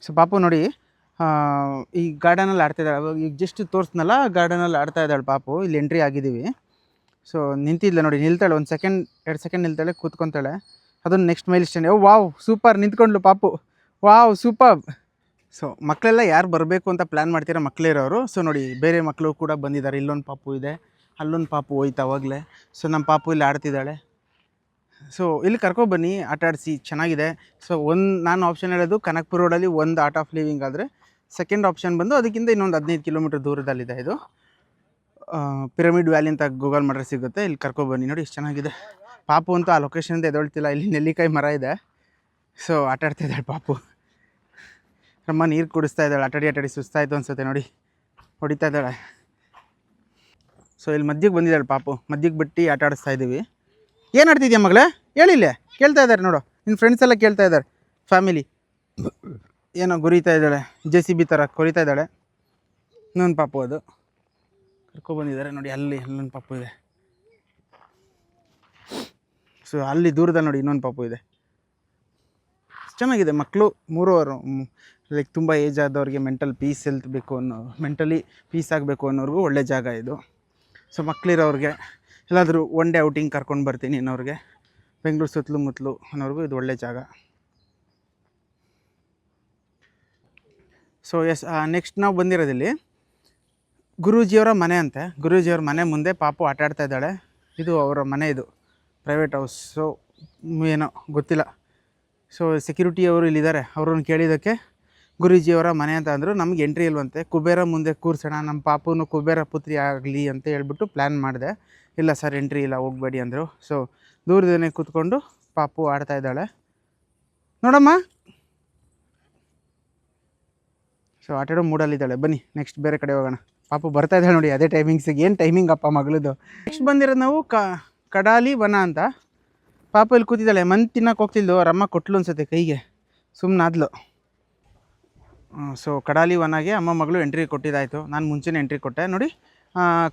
So ಪಾಪು ನೋಡಿ ಈ ಗಾರ್ಡನಲ್ಲಿ ಆಡ್ತಾ ಇದ್ದಾಳೆ. ಈಗ ಜಸ್ಟ್ ತೋರಿಸ್ನಲ್ಲ ಗಾರ್ಡನಲ್ಲಿ ಆಡ್ತಾ ಇದ್ದಾಳೆ ಪಾಪು. ಇಲ್ಲಿ ಎಂಟ್ರಿ ಆಗಿದ್ದೀವಿ. ಸೊ ನಿಂತಿದ್ಲ ನೋಡಿ, ನಿಲ್ತಾಳೆ 1 ಸೆಕೆಂಡ್ 2 ಸೆಕೆಂಡ್ ನಿಲ್ತಾಳೆ, ಕೂತ್ಕೊತಾಳೆ. ಅದನ್ನು next milestone. Wow super, ನಿಂತ್ಕೊಂಡ್ಲು ಪಾಪು. Wow super. ಸೊ ಮಕ್ಕಳೆಲ್ಲ ಯಾರು ಬರಬೇಕು ಅಂತ ಪ್ಲ್ಯಾನ್ ಮಾಡ್ತೀರಾ ಮಕ್ಕಳೇ ಇರೋರು. ಸೊ ನೋಡಿ ಬೇರೆ ಮಕ್ಕಳು ಕೂಡ ಬಂದಿದ್ದಾರೆ. ಇಲ್ಲೊಂದು ಪಾಪು ಇದೆ, ಅಲ್ಲೊಂದು ಪಾಪು ಹೋಯ್ತು ಅವಾಗಲೇ. ಸೊ ನಮ್ಮ ಪಾಪು ಇಲ್ಲಿ ಆಡ್ತಿದ್ದಾಳೆ. ಸೊ ಇಲ್ಲಿ ಕರ್ಕೊಬನ್ನಿ, ಆಟ ಆಡಿಸಿ, ಚೆನ್ನಾಗಿದೆ. ಸೊ ನಾನು ಆಪ್ಷನ್ ಹೇಳೋದು ಕನಕಪುರ ರೋಡಲ್ಲಿ ಒಂದು ಆರ್ಟ್ ಆಫ್ ಲಿವಿಂಗ್ ಆದರೆ, ಸೆಕೆಂಡ್ ಆಪ್ಷನ್ ಬಂದು ಅದಕ್ಕಿಂತ ಇನ್ನೊಂದು 15 ಕಿಲೋಮೀಟರ್ ದೂರದಲ್ಲಿದೆ. ಇದು ಪಿರಮಿಡ್ ವ್ಯಾಲಿ ಅಂತ ಗೂಗಲ್ ಮಾಡಿದ್ರೆ ಸಿಗುತ್ತೆ. ಇಲ್ಲಿ ಕರ್ಕೊಬನ್ನಿ. ನೋಡಿ ಎಷ್ಟು ಚೆನ್ನಾಗಿದೆ. ಪಾಪು ಅಂತೂ ಆ ಲೊಕೇಶನಿಂದ ಎದೊಳ್ತಿಲ್ಲ. ಇಲ್ಲಿ ನೆಲ್ಲಿಕಾಯಿ ಮರ ಇದೆ. ಸೊ ಆಟ ಆಡ್ತಿದ್ದಾಳೆ ಪಾಪು. ಅಮ್ಮ ನೀರು ಕುಡಿಸ್ತಾ ಇದ್ದಾಳೆ. ಆಟಾಡಿ ಸುಸ್ತಾಯಿತು ಅನ್ಸುತ್ತೆ ನೋಡಿ, ಹೊಡಿತಾ ಇದ್ದಾಳೆ. ಸೊ ಇಲ್ಲಿ ಮಧ್ಯಕ್ಕೆ ಬಂದಿದ್ದಾಳೆ ಪಾಪು. ಮಧ್ಯಕ್ಕೆ ಬಿಟ್ಟು ಆಟ ಆಡಿಸ್ತಾ ಇದ್ದೀವಿ. ಏನು ಆಡ್ತಿದ್ಯಾ ಮಗಳೇ, ಹೇಳಿಲ್ಲ? ಕೇಳ್ತಾ ಇದ್ದಾರೆ ನೋಡು, ನಿನ್ನ ಫ್ರೆಂಡ್ಸ್ ಎಲ್ಲ ಕೇಳ್ತಾ ಇದ್ದಾರೆ. ಫ್ಯಾಮಿಲಿ ಏನೋ ಗುರಿತಾ ಇದ್ದಾಳೆ, JCB ಥರ ಕೊರಿತಾ ಇದ್ದಾಳೆ. ಇನ್ನೊಂದು ಪಾಪು ಅದು ಕರ್ಕೊಬಂದಿದ್ದಾರೆ ನೋಡಿ. ಅಲ್ಲೊಂದು ಪಾಪು ಇದೆ. ಸೊ ಅಲ್ಲಿ ದೂರದಲ್ಲಿ ನೋಡಿ ಇನ್ನೊಂದು ಪಾಪು ಇದೆ. ಚೆನ್ನಾಗಿದೆ. ಮಕ್ಕಳು 3 ಅವರು ಲೈಕ್ ತುಂಬ ಏಜ್ ಆದವ್ರಿಗೆ ಮೆಂಟಲ್ ಪೀಸ್ ಮೆಂಟಲಿ ಪೀಸ್ ಆಗಬೇಕು ಅನ್ನೋರಿಗೂ ಒಳ್ಳೆ ಜಾಗ ಇದು. ಸೊ ಮಕ್ಕಳಿರೋರಿಗೆ ಎಲ್ಲಾದರೂ ಒನ್ ಡೇ ಔಟಿಂಗ್ ಕರ್ಕೊಂಡು ಬರ್ತೀನಿ ಅನ್ನೋರಿಗೆ, ಬೆಂಗಳೂರು ಸುತ್ತಲೂ ಅನ್ನೋರಿಗೂ ಇದು ಒಳ್ಳೆ ಜಾಗ. ಸೊ ನೆಕ್ಸ್ಟ್ ನಾವು ಬಂದಿರೋದಿಲ್ಲಿ ಗುರೂಜಿಯವರ ಮನೆ ಅಂತೆ. ಗುರೂಜಿಯವ್ರ ಮನೆ ಮುಂದೆ ಪಾಪು ಆಟ ಆಡ್ತಾ ಇದ್ದಾಳೆ. ಇದು ಅವರ ಮನೆ, ಇದು ಪ್ರೈವೇಟ್ ಹೌಸ್. ಸೊ ಏನೋ ಗೊತ್ತಿಲ್ಲ. ಸೊ ಸೆಕ್ಯೂರಿಟಿಯವರು ಇಲ್ಲಿದ್ದಾರೆ. ಅವ್ರನ್ನ ಕೇಳಿದ್ದಕ್ಕೆ ಗುರೂಜಿಯವರ ಮನೆ ಅಂತ ಅಂದರು. ನಮ್ಗೆ ಎಂಟ್ರಿ ಇಲ್ವಂತೆ. ಕುಬೇರ ಮುಂದೆ ಕೂರ್ಸೋಣ, ನಮ್ಮ ಪಾಪುನು ಕುಬೇರ ಪುತ್ರಿ ಆಗಲಿ ಅಂತ ಹೇಳ್ಬಿಟ್ಟು ಪ್ಲ್ಯಾನ್ ಮಾಡಿದೆ. ಇಲ್ಲ ಸರ್ ಎಂಟ್ರಿ ಇಲ್ಲ, ಹೋಗಬೇಡಿ ಅಂದರು. ಸೊ ದೂರದಲ್ಲೇ ಕೂತ್ಕೊಂಡು ಪಾಪು ಆಡ್ತಾ ಇದ್ದಾಳೆ ನೋಡಮ್ಮ. ಸೊ ಆಟಾಡೋ ಮೂಡಲ್ಲಿದ್ದಾಳೆ. ಬನ್ನಿ ನೆಕ್ಸ್ಟ್ ಬೇರೆ ಕಡೆ ಹೋಗೋಣ. ಪಾಪು ಬರ್ತಾ ಇದ್ದಾಳೆ ನೋಡಿ ಅದೇ ಟೈಮಿಂಗ್ಸಿಗೆ. ಏನು ಟೈಮಿಂಗ್ ಅಪ್ಪ ಮಗಳದು. ನೆಕ್ಸ್ಟ್ ಬಂದಿರೋದು ನಾವು ಕಡಾಲಿ ವನ ಅಂತ. ಪಾಪು ಇಲ್ಲಿ ಕೂತಿದ್ದಾಳೆ. ತಿನ್ನಕ್ಕೆ ಹೋಗ್ತಿದ್ದು ಅವರಮ್ಮ ಕೊಟ್ಲು ಅನ್ಸುತ್ತೆ ಕೈಗೆ, ಸುಮ್ಮನಾದ್ಲು. ಸೊ ಕಡಾಲಿ ವನಗೆ ಅಮ್ಮ ಮಗಳು ಎಂಟ್ರಿ ಕೊಟ್ಟಿದ್ದಾಯಿತು. ನಾನು ಮುಂಚೆನೇ ಎಂಟ್ರಿ ಕೊಟ್ಟೆ ನೋಡಿ.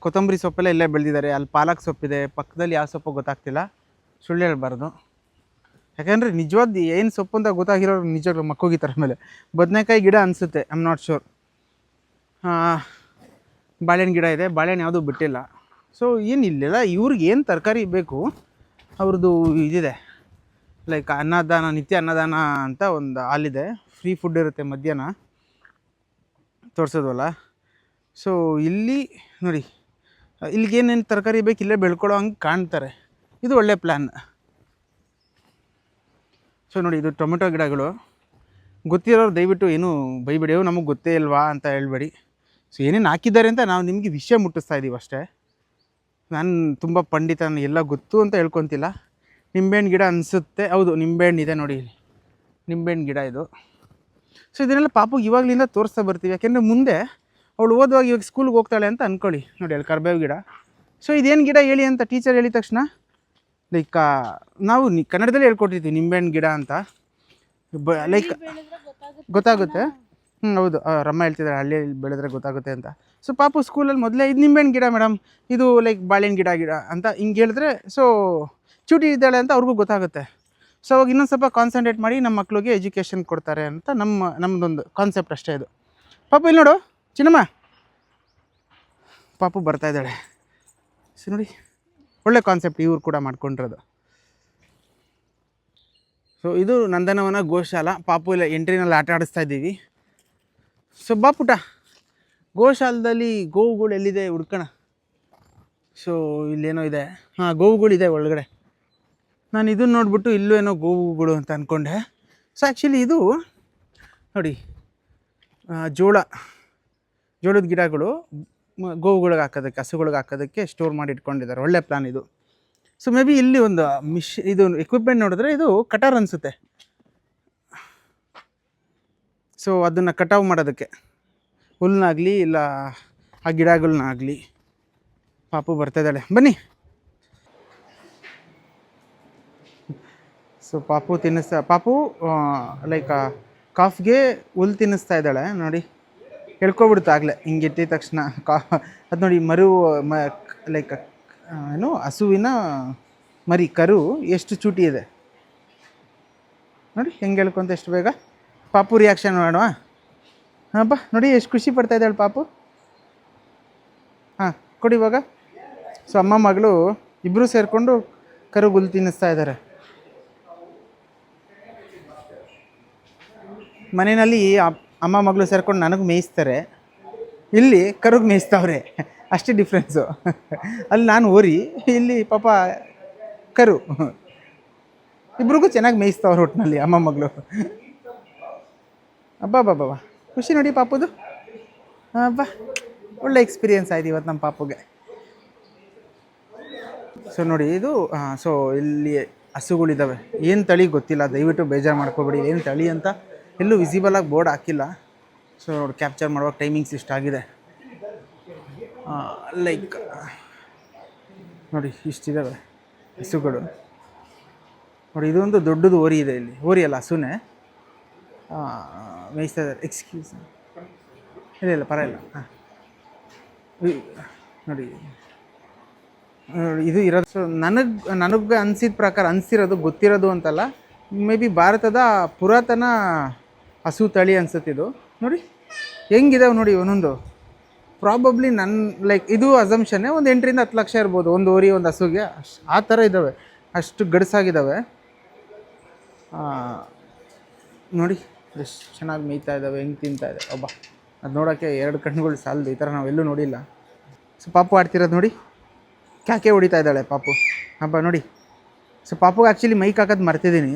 ಕೊತ್ತಂಬರಿ ಸೊಪ್ಪೆಲ್ಲ ಇಲ್ಲೇ ಬೆಳೆದಿದ್ದಾರೆ. ಅಲ್ಲಿ ಪಾಲಕ್ ಸೊಪ್ಪಿದೆ, ಪಕ್ಕದಲ್ಲಿ ಯಾವ ಸೊಪ್ಪು ಗೊತ್ತಾಗ್ತಿಲ್ಲ, ಸುಳ್ಳು ಹೇಳ್ಬಾರ್ದು. ಯಾಕೆಂದರೆ ನಿಜವಾದ ಏನು ಸೊಪ್ಪು ಅಂತ ಗೊತ್ತಾಗಿರೋರು ನಿಜವಾಗ್ಲೂ ಮಕ್ಕೋಗಿತಾರೆ. ಮೇಲೆ ಬದನೆಕಾಯಿ ಗಿಡ ಅನಿಸುತ್ತೆ, ಐ ಆಮ್ ನಾಟ್ ಶೋರ್. ಬಾಳೆಹಣ್ಣು ಗಿಡ ಇದೆ, ಬಾಳೆಹಣ್ಣು ಯಾವುದೂ ಬಿಟ್ಟಿಲ್ಲ. ಸೊ ಏನಿಲ್ಲ, ಇವ್ರಿಗೆ ಏನು ತರಕಾರಿ ಬೇಕು ಅವ್ರದ್ದು ಇದಿದೆ. ಲೈಕ್ ಅನ್ನದಾನ, ನಿತ್ಯ ಅನ್ನದಾನ ಅಂತ ಒಂದು ಹಾಲಿದೆ. ಫ್ರೀ ಫುಡ್ ಇರುತ್ತೆ ಮಧ್ಯಾಹ್ನ, ತೋರಿಸೋದಲ್ಲ. ಸೊ ಇಲ್ಲಿ ನೋಡಿ, ಇಲ್ಲಿಗೇನೇನು ತರಕಾರಿ ಬೇಕು ಇಲ್ಲೇ ಬೆಳ್ಕೊಳ್ಳೋ ಹಂಗೆ ಕಾಣ್ತಾರೆ. ಇದು ಒಳ್ಳೆ ಪ್ಲ್ಯಾನ್. ಸೊ ನೋಡಿ, ಇದು ಟೊಮೆಟೊ ಗಿಡಗಳು. ಗೊತ್ತಿರೋರು ದಯವಿಟ್ಟು ಏನು ಬೈಬೇಡಿ, ನಮಗೆ ಗೊತ್ತೇ ಇಲ್ವಾ ಅಂತ ಹೇಳ್ಬೇಡಿ. ಸೊ ಏನೇನು ಹಾಕಿದ್ದಾರೆ ಅಂತ ನಾವು ನಿಮಗೆ ವಿಷಯ ಮುಟ್ಟಿಸ್ತಾ ಇದ್ದೀವಿ ಅಷ್ಟೇ. ನಾನು ತುಂಬ ಪಂಡಿತ, ಎಲ್ಲ ಗೊತ್ತು ಅಂತ ಹೇಳ್ಕೊತಿಲ್ಲ. ನಿಂಬೆಹಣ್ಣು ಗಿಡ ಅನಿಸುತ್ತೆ, ಹೌದು ನಿಂಬೆಹಣ್ಣು ಇದೆ ನೋಡಿ, ನಿಂಬೆಹಣ್ಣು ಗಿಡ ಇದು. ಸೊ ಇದನ್ನೆಲ್ಲ ಪಾಪುಗೆ ಇವಾಗಲಿಂದ ತೋರಿಸ್ತಾ ಬರ್ತೀವಿ. ಯಾಕೆಂದರೆ ಮುಂದೆ ಅವಳು ಓದುವಾಗ ಇವಾಗ ಸ್ಕೂಲ್ಗೆ ಹೋಗ್ತಾಳೆ ಅಂತ ಅಂದ್ಕೊಳ್ಳಿ. ನೋಡಿ ಅಲ್ಲಿ ಕರ್ಬೇವು ಗಿಡ. ಸೊ ಇದೇನು ಗಿಡ ಹೇಳಿ ಅಂತ ಟೀಚರ್ ಹೇಳಿದ ತಕ್ಷಣ ಲೈಕ್ ನಾವು ಕನ್ನಡದಲ್ಲಿ ಹೇಳ್ಕೊಟ್ಟಿರ್ತೀವಿ ನಿಂಬೆಹಣ್ಣು ಗಿಡ ಅಂತ. ಲೈಕ್ ಗೊತ್ತಾಗುತ್ತೆ. ಹೌದು, ರಮ್ಮ ಹೇಳ್ತಿದ್ದಾರೆ ಹಳ್ಳಿಯಲ್ಲಿ ಬೆಳೆದ್ರೆ ಗೊತ್ತಾಗುತ್ತೆ ಅಂತ. ಸೊ ಪಾಪು ಸ್ಕೂಲಲ್ಲಿ ಮೊದಲೇ ಇದು ನಿಂಬೆಹಣ್ಣು ಗಿಡ ಮೇಡಮ್, ಇದು ಲೈಕ್ ಬಾಳೆಹಣ್ಣು ಗಿಡ ಅಂತ ಹಿಂಗೆ ಹೇಳಿದ್ರೆ ಸೊ ಚೂಟಿ ಇದ್ದಾಳೆ ಅಂತ ಅವ್ರಿಗೂ ಗೊತ್ತಾಗುತ್ತೆ. ಸೊ ಅವಾಗ ಇನ್ನೊಂದು ಸ್ವಲ್ಪ ಕಾನ್ಸಂಟ್ರೇಟ್ ಮಾಡಿ ನಮ್ಮ ಮಕ್ಕಳಿಗೆ ಎಜುಕೇಷನ್ ಕೊಡ್ತಾರೆ ಅಂತ ನಮ್ಮದೊಂದು ಕಾನ್ಸೆಪ್ಟ್ ಅಷ್ಟೇ ಇದು. ಪಾಪು ಇಲ್ಲಿ ನೋಡು ಚಿನ್ನಮ್ಮ, ಪಾಪು ಬರ್ತಾ ಇದ್ದಾಳೆ. ಸೊ ನೋಡಿ ಒಳ್ಳೆ ಕಾನ್ಸೆಪ್ಟ್ ಇವ್ರು ಕೂಡ ಮಾಡ್ಕೊಂಡಿರೋದು. ಸೊ ಇದು ನಂದನವನ ಗೋಶಾಲ. ಪಾಪು ಇಲ್ಲ ಎಂಟ್ರಿನಲ್ಲಿ ಆಟ ಆಡಿಸ್ತಾ ಇದ್ದೀವಿ. ಸೊ ಬಾಪುಟ, ಗೋಶಾಲದಲ್ಲಿ ಗೋವುಗಳು ಎಲ್ಲಿದೆ ಹುಡ್ಕೋಣ. ಸೊ ಇಲ್ಲೇನೋ ಇದೆ, ಗೋವುಗಳಿದೆ ಒಳಗಡೆ. ನಾನು ಇದನ್ನು ನೋಡಿಬಿಟ್ಟು ಇಲ್ಲೂ ಏನೋ ಗೋವುಗಳು ಅಂತ ಅಂದ್ಕೊಂಡೆ. ಸೊ ಆ್ಯಕ್ಚುಲಿ ಇದು ನೋಡಿ ಜೋಳದ ಗಿಡಗಳು ಗೋವುಗಳಿಗೆ ಹಾಕೋದಕ್ಕೆ, ಹಸುಗಳಿಗೆ ಹಾಕೋದಕ್ಕೆ ಸ್ಟೋರ್ ಮಾಡಿ ಇಟ್ಕೊಂಡಿದ್ದಾರೆ. ಒಳ್ಳೆ ಪ್ಲಾನ್ ಇದು. ಸೊ ಮೇ ಬಿ ಇಲ್ಲಿ ಒಂದು ಇದು ಎಕ್ವಿಪ್ಮೆಂಟ್ ನೋಡಿದ್ರೆ ಇದು ಕಟಾರ್ ಅನಿಸುತ್ತೆ. ಸೊ ಅದನ್ನು ಕಟಾವು ಮಾಡೋದಕ್ಕೆ ಹುಲ್ಲನ್ನಾಗಲಿ ಇಲ್ಲ ಆ ಗಿಡಗಳನ್ನಾಗಲಿ. ಪಾಪು ಬರ್ತಾಯಿದ್ದಾಳೆ, ಬನ್ನಿ. ಸೊ ಪಾಪು ಲೈಕ್ ಕಾಫ್ಗೆ ಹುಲ್ಲು ತಿನ್ನಿಸ್ತಾ ಇದ್ದಾಳೆ ನೋಡಿ. ಹೇಳ್ಕೊಬಿಡುತ್ತೆ ಆಗಲೇ ಹಿಂಗೆ ಇಟ್ಟಿದ ತಕ್ಷಣ. ಅದು ನೋಡಿ ಲೈಕ್ ಏನು ಹಸುವಿನ ಮರಿ ಕರು ಎಷ್ಟು ಚೂಟಿ ಇದೆ ನೋಡಿ, ಹೆಂಗೆ ಹೇಳ್ಕೊಂತ ಎಷ್ಟು ಬೇಗ. ಪಾಪು ರಿಯಾಕ್ಷನ್ ನೋಡುವ. ಹಾಂ ನೋಡಿ ಎಷ್ಟು ಖುಷಿ ಪಡ್ತಾ ಇದ್ದಾಳೆ ಪಾಪು. ಹಾಂ ಕೊಡಿ ಇವಾಗ. ಸೊ ಅಮ್ಮ ಮಗಳು ಇಬ್ಬರು ಸೇರಿಕೊಂಡು ಕರು ಹುಲ್ಲು ತಿನ್ನಿಸ್ತಾ ಇದ್ದಾರೆ. ಮನೆಯಲ್ಲಿ ಅಮ್ಮ ಮಗಳು ಸೇರ್ಕೊಂಡು ನನಗೆ ಮೇಯಿಸ್ತಾರೆ, ಇಲ್ಲಿ ಕರುಗೆ ಮೇಯಿಸ್ತಾವ್ರೆ, ಅಷ್ಟೇ ಡಿಫ್ರೆನ್ಸು. ಅಲ್ಲಿ ನಾನು ಓರಿ, ಇಲ್ಲಿ ಪಾಪ ಕರು. ಇಬ್ರಿಗೂ ಚೆನ್ನಾಗಿ ಮೇಯಿಸ್ತಾವ್ರೆ ಒಟ್ಟಿನಲ್ಲಿ ಅಮ್ಮ ಮಗಳು. ಅಬ್ಬಾ ಖುಷಿ ನೋಡಿ ಪಾಪುದು. ಅಬ್ಬಾ ಒಳ್ಳೆ ಎಕ್ಸ್ಪೀರಿಯೆನ್ಸ್ ಆಯ್ತು ಇವತ್ತು ನಮ್ಮ ಪಾಪುಗೆ. ಸೊ ನೋಡಿ ಇದು ಸೊ ಇಲ್ಲಿ ಹಸುಗಳಿದ್ದಾವೆ. ಏನು ತಳಿ ಗೊತ್ತಿಲ್ಲ, ದಯವಿಟ್ಟು ಬೇಜಾರು ಮಾಡ್ಕೊಬೇಡಿ. ಏನು ತಳಿ ಅಂತ ಎಲ್ಲೂ ವಿಸಿಬಲಾಗಿ ಬೋರ್ಡ್ ಹಾಕಿಲ್ಲ. ಸೊ ನೋಡಿ ಕ್ಯಾಪ್ಚರ್ ಮಾಡುವಾಗ ಟೈಮಿಂಗ್ಸ್ ಇಷ್ಟಾಗಿದೆ. ಲೈಕ್ ನೋಡಿ ಇಷ್ಟಿದ್ದಾವೆ ಹಸುಗಳು. ನೋಡಿ ಇದೊಂದು ದೊಡ್ಡದು ಓರಿ ಇದೆ, ಇಲ್ಲಿ ಓರಿ ಅಲ್ಲ ಹಸುನೇ ಮೇಯಿಸ್ತಾ ಇದ್ದಾರೆ. ಎಕ್ಸ್ಕ್ಯೂಸ್, ಇಲ್ಲ ಪರವಾಗಿಲ್ಲ. ಹಾಂ ನೋಡಿ ಇದು ಇರೋದು. ಸೊ ನನಗೆ ಅನಿಸಿದ ಪ್ರಕಾರ, ಅನಿಸಿರೋದು ಗೊತ್ತಿರೋದು ಅಂತಲ್ಲ, ಮೇ ಬಿ ಭಾರತದ ಪುರಾತನ ಹಸು ತಳಿ ಅನ್ಸುತ್ತಿದ್ದು. ನೋಡಿ ಹೆಂಗಿದಾವೆ ನೋಡಿ ಒಂದೊಂದು. ಪ್ರಾಬಬ್ಲಿ ನನ್ನ ಲೈಕ್ ಇದು ಅಸಂಪ್ಷನ್ನೇ, ಒಂದು 8 ರಿಂದ 10 ಲಕ್ಷ ಇರ್ಬೋದು ಒಂದು ಓರಿ ಒಂದು ಹಸುಗೆ. ಆ ಥರ ಇದ್ದಾವೆ, ಅಷ್ಟು ಗಡ್ಸಾಗಿದ್ದಾವೆ. ನೋಡಿ ಎಷ್ಟು ಚೆನ್ನಾಗಿ ಮೇಯ್ತಾ ಇದ್ದಾವೆ, ಹೆಂಗೆ ತಿಂತಾ ಇದೆ. ಒಬ್ಬ ಅದು ನೋಡೋಕ್ಕೆ 2 ಕಣ್ಣುಗಳು ಸಾಲದು, ಈ ಥರ ನಾವೆಲ್ಲೂ ನೋಡಿಲ್ಲ. ಸೊ ಪಾಪು ಆಡ್ತಿರೋದು ನೋಡಿ, ಕ್ಯಾಕೆ ಹೊಡಿತಾ ಇದ್ದಾಳೆ ಪಾಪು. ಹಬ್ಬ ನೋಡಿ. ಸೊ ಪಾಪುಗೆ ಆ್ಯಕ್ಚುಲಿ ಮೈಕ್ ಹಾಕೋದು ಮರ್ತಿದ್ದೀನಿ,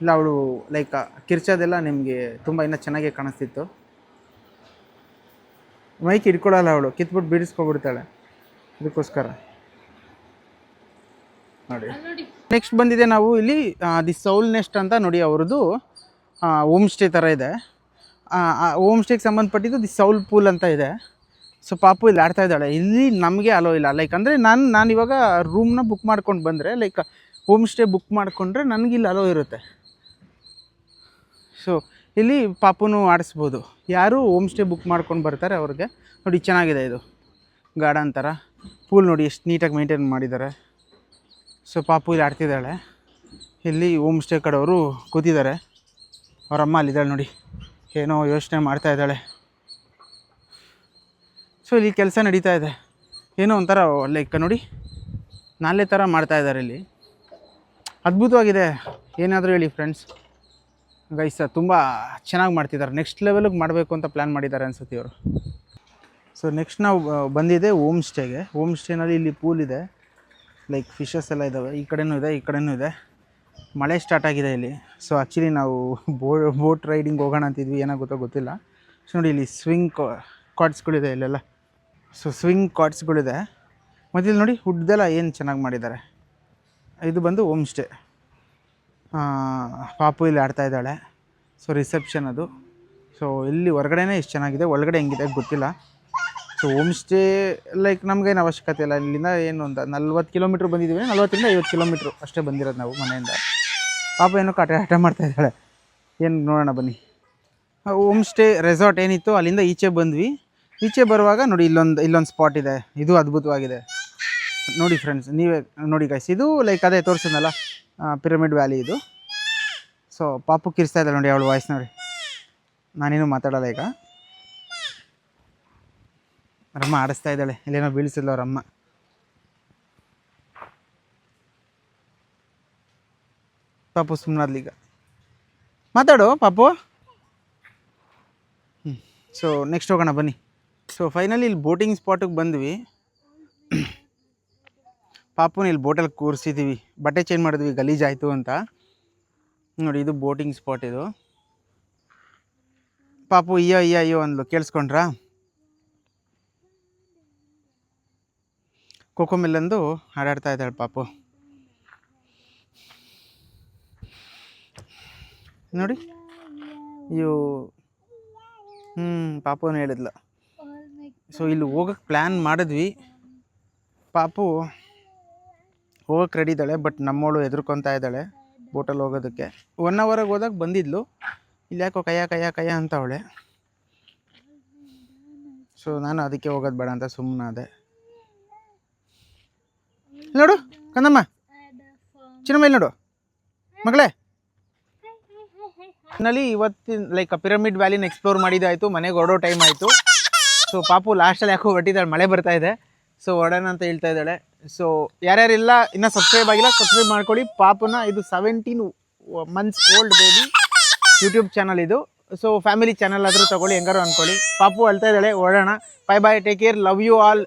ಇಲ್ಲ ಅವಳು ಲೈಕ್ ಕಿರ್ಚೋದೆಲ್ಲ ನಿಮಗೆ ತುಂಬ ಇನ್ನೂ ಚೆನ್ನಾಗೇ ಕಾಣಿಸ್ತಿತ್ತು. ಮೈಕ್ ಇಟ್ಕೊಳ್ಳಲ್ಲ ಅವಳು, ಕಿತ್ಬಿಟ್ಟು ಬೀಡಿಸ್ಕೊಬಿಡ್ತಾಳೆ, ಅದಕ್ಕೋಸ್ಕರ ನೋಡಿ. ನೆಕ್ಸ್ಟ್ ಬಂದಿದೆ ನಾವು ಇಲ್ಲಿ ದಿ ಸೌಲ್ ನೆಸ್ಟ್ ಅಂತ ನೋಡಿ, ಅವ್ರದ್ದು ಹೋಮ್ ಸ್ಟೇ ಥರ ಇದೆ. ಹೋಮ್ ಸ್ಟೇಗೆ ಸಂಬಂಧಪಟ್ಟಿದ್ದು ದಿ ಸೌಲ್ ಪೂಲ್ ಅಂತ ಇದೆ. ಸೊ ಪಾಪು ಇಲ್ಲಿ ಆಡ್ತಾ ಇದ್ದಾಳೆ. ಇಲ್ಲಿ ನಮಗೆ ಅಲೋ ಇಲ್ಲ, ಲೈಕ್ ಅಂದರೆ ನಾನು ಇವಾಗ ರೂಮ್ನ ಬುಕ್ ಮಾಡ್ಕೊಂಡು ಬಂದರೆ, ಲೈಕ್ ಹೋಮ್ ಸ್ಟೇ ಬುಕ್ ಮಾಡಿಕೊಂಡ್ರೆ ನನಗಿಲ್ಲಿ ಅಲೋ ಇರುತ್ತೆ. ಸೊ ಇಲ್ಲಿ ಪಾಪುನು ಆಡಿಸ್ಬೋದು, ಯಾರು ಹೋಮ್ ಸ್ಟೇ ಬುಕ್ ಮಾಡ್ಕೊಂಡು ಬರ್ತಾರೆ ಅವ್ರಿಗೆ. ನೋಡಿ ಚೆನ್ನಾಗಿದೆ ಇದು ಗಾರ್ಡನ್ ಥರ. ಪೂಲ್ ನೋಡಿ ಎಷ್ಟು ನೀಟಾಗಿ ಮೇಂಟೈನ್ ಮಾಡಿದ್ದಾರೆ. ಸೊ ಪಾಪು ಇಲ್ಲಿ ಆಡ್ತಿದ್ದಾಳೆ. ಇಲ್ಲಿ ಹೋಮ್ ಸ್ಟೇ ಕಡೆಯವರು ಕೂತಿದ್ದಾರೆ, ಅವರಮ್ಮ ಅಲ್ಲಿದ್ದಾಳೆ ನೋಡಿ, ಏನೋ ಯೋಚನೆ ಮಾಡ್ತಾ ಇದ್ದಾಳೆ. ಸೊ ಇಲ್ಲಿ ಕೆಲಸ ನಡೀತಾ ಇದೆ, ಏನೋ ಒಂಥರ ಲೈಕ್ ನೋಡಿ ನಾಲೆ ಥರ ಮಾಡ್ತಾ ಇದ್ದಾರೆ ಇಲ್ಲಿ. ಅದ್ಭುತವಾಗಿದೆ, ಏನಾದರೂ ಹೇಳಿ ಫ್ರೆಂಡ್ಸ್. ಗೈಸ್ ತುಂಬ ಚೆನ್ನಾಗಿ ಮಾಡ್ತಿದ್ದಾರೆ, ನೆಕ್ಸ್ಟ್ ಲೆವೆಲಿಗೆ ಮಾಡಬೇಕು ಅಂತ ಪ್ಲ್ಯಾನ್ ಮಾಡಿದ್ದಾರೆ ಅನ್ಸುತ್ತೆ ಇವರು. ಸೊ ನೆಕ್ಸ್ಟ್ ನಾವು ಬಂದಿದೆ ಹೋಮ್ ಸ್ಟೇಗೆ. ಹೋಮ್ ಸ್ಟೇನಲ್ಲಿ ಇಲ್ಲಿ ಪೂಲ್ ಇದೆ, ಲೈಕ್ ಫಿಶಸ್ ಎಲ್ಲ ಇದ್ದಾವೆ, ಈ ಕಡೆನೂ ಇದೆ ಈ ಕಡೆನೂ ಇದೆ. ಮಳೆ ಸ್ಟಾರ್ಟ್ ಆಗಿದೆ ಇಲ್ಲಿ. ಸೊ ಆ್ಯಕ್ಚುಲಿ ನಾವು ಬೋಟ್ ರೈಡಿಂಗ್ ಹೋಗೋಣ ಅಂತಿದ್ವಿ, ಏನಾಗುತ್ತೋ ಗೊತ್ತಿಲ್ಲ. ಸೊ ನೋಡಿ ಇಲ್ಲಿ ಸ್ವಿಂಗ್ ಕಾರ್ಡ್ಸ್ಗಳಿದೆ ಇಲ್ಲೆಲ್ಲ. ಸೊ ಸ್ವಿಂಗ್ ಕಾರ್ಡ್ಸ್ಗಳಿದೆ. ಮತ್ತು ಇಲ್ಲಿ ನೋಡಿ ಹುಡ್ದೆಲ್ಲ ಏನು ಚೆನ್ನಾಗಿ ಮಾಡಿದ್ದಾರೆ. ಇದು ಬಂದು ಹೋಮ್ ಸ್ಟೇ. ಪಾಪು ಇಲ್ಲಿ ಆಡ್ತಾ ಇದ್ದಾಳೆ. ಸೊ ರಿಸೆಪ್ಷನ್ ಅದು. ಸೊ ಇಲ್ಲಿ ಹೊರಗಡೆನೇ ಎಷ್ಟು ಚೆನ್ನಾಗಿದೆ, ಒಳಗಡೆ ಹೆಂಗಿದೆ ಗೊತ್ತಿಲ್ಲ. ಸೊ ಹೋಮ್ ಸ್ಟೇ ಲೈಕ್ ನಮಗೇನು ಅವಶ್ಯಕತೆ ಇಲ್ಲ. ಇಲ್ಲಿಂದ ಏನು ಒಂದು 40 ಕಿಲೋಮೀಟ್ರ್ ಬಂದಿದ್ದೀವಿ, 40 ರಿಂದ 50 ಕಿಲೋಮೀಟ್ರ್ ಅಷ್ಟೇ ಬಂದಿರೋದು ನಾವು ಮನೆಯಿಂದ. ಪಾಪ ಏನೋ ಆಟ ಮಾಡ್ತಾ ಇದ್ದಾಳೆ, ಏನು ನೋಡೋಣ ಬನ್ನಿ. ಹೋಮ್ ಸ್ಟೇ ರೆಸಾರ್ಟ್ ಏನಿತ್ತು ಅಲ್ಲಿಂದ ಈಚೆ ಬಂದ್ವಿ. ಈಚೆ ಬರುವಾಗ ನೋಡಿ ಇಲ್ಲೊಂದು ಸ್ಪಾಟ್ ಇದೆ, ಇದು ಅದ್ಭುತವಾಗಿದೆ ನೋಡಿ ಫ್ರೆಂಡ್ಸ್. ನೀವೇ ನೋಡಿ ಗೈಸ್, ಇದು ಲೈಕ್ ಅದೇ ತೋರಿಸಿದ್ನಲ್ಲ ಪಿರಮಿಡ್ ವ್ಯಾಲಿ ಇದು. ಸೊ ಪಾಪು ಕಿರ್ಸ್ತಾ ಇದ್ದಾಳೆ ನೋಡಿ ಅವಳು ವಾಯ್ಸ್ ನೋಡಿ. ನಾನೇನು ಮಾತಾಡಲ್ಲ ಈಗ. ರಮ್ಮ ಆಡಿಸ್ತಾ ಇದ್ದಾಳೆ, ಇಲ್ಲೇನೋ ಬೀಳಿಸಿಲ್ಲ ಅವರಮ್ಮ. ಪಾಪು ಸುಮ್ಮನಾದ್ಲೀಗ. ಮಾತಾಡು ಪಾಪು. ಸೊ ನೆಕ್ಸ್ಟ್ ಹೋಗೋಣ ಬನ್ನಿ. ಸೊ ಫೈನಲಿ ಇಲ್ಲಿ ಬೋಟಿಂಗ್ ಸ್ಪಾಟಿಗೆ ಬಂದ್ವಿ. ಪಾಪುನ ಇಲ್ಲಿ ಬೋಟಲ್ಲಿ ಕೂರಿಸಿದ್ದೀವಿ, ಬಟ್ಟೆ ಚೇಂಜ್ ಮಾಡಿದ್ವಿ ಗಲೀಜಾಯಿತು ಅಂತ. ನೋಡಿ ಇದು ಬೋಟಿಂಗ್ ಸ್ಪಾಟ್ ಇದು. ಪಾಪು ಅಯ್ಯೋ ಅಂದ್ಲು, ಕೇಳಿಸ್ಕೊಂಡ್ರಾ? ಕೋಕೋಮಿಲ್ಲಂದು ಹಾಡಾಡ್ತಾ ಇದ್ದಾಳೆ ಪಾಪು ನೋಡಿ. ಅಯ್ಯೋ ಪಾಪುನ ಹೇಳಿದ್ಲು. ಸೊ ಇಲ್ಲಿ ಹೋಗೋಕ್ಕೆ ಪ್ಲ್ಯಾನ್ ಮಾಡಿದ್ವಿ, ಪಾಪು ಹೋಗೋಕ್ಕೆ ರೆಡಿ ಇದ್ದಾಳೆ, ಬಟ್ ನಮ್ಮವಳು ಹೆದರ್ಕೊತಾ ಇದ್ದಾಳೆ ಬೋಟಲ್ಲಿ ಹೋಗೋದಕ್ಕೆ. 1 ಅವರ್ಗೆ ಹೋದಾಗ ಬಂದಿದ್ಲು, ಇಲ್ಲಿ ಯಾಕೋ ಕಯ್ಯ ಅಂತ ಅವಳೆ. ಸೊ ನಾನು ಅದಕ್ಕೆ ಹೋಗೋದು ಬೇಡ ಅಂತ ಸುಮ್ಮನಾದೆ. ನೋಡು ಕಂದಮ್ಮ, ಚಿನ್ನಮ್ಮ ಇಲ್ಲಿ ನೋಡು ಮಗಳೇ. ಫೈನಲಿ ಇವತ್ತಿನ ಲೈಕ್ ಪಿರಮಿಡ್ ವ್ಯಾಲಿನ ಎಕ್ಸ್ಪ್ಲೋರ್ ಮಾಡಿದ್ದಾಯಿತು, ಮನೆಗೆ ಹೊರಡೋ ಟೈಮ್ ಆಯಿತು. ಸೊ ಪಾಪು ಲಾಸ್ಟಲ್ಲಿ ಯಾಕೋ ಹೊರಟಿದ್ದಾಳೆ, ಮಳೆ ಬರ್ತಾ ಇದೆ, ಸೊ ಹೊರಡೋಣ ಅಂತ ಹೇಳ್ತಾ ಇದ್ದಾಳೆ. ಸೊ ಯಾರ್ಯಾರಿಲ್ಲ ಇನ್ನೂ ಸಬ್ಸ್ಕ್ರೈಬ್ ಆಗಿಲ್ಲ ಸಬ್ಸ್ಕ್ರೈಬ್ ಮಾಡ್ಕೊಳ್ಳಿ. ಪಾಪುನ ಇದು 17 months old baby, YouTube channel ಇದು. ಸೊ ಫ್ಯಾಮಿಲಿ ಚಾನಲ್ ಆದರೂ ತೊಗೊಳ್ಳಿ, ಹೆಂಗಾರು ಅಂದ್ಕೊಳ್ಳಿ. ಪಾಪು ಅಳ್ತಾ ಇದ್ದಾಳೆ, ಹೊರಡೋಣ. Bye bye, take care, love you all.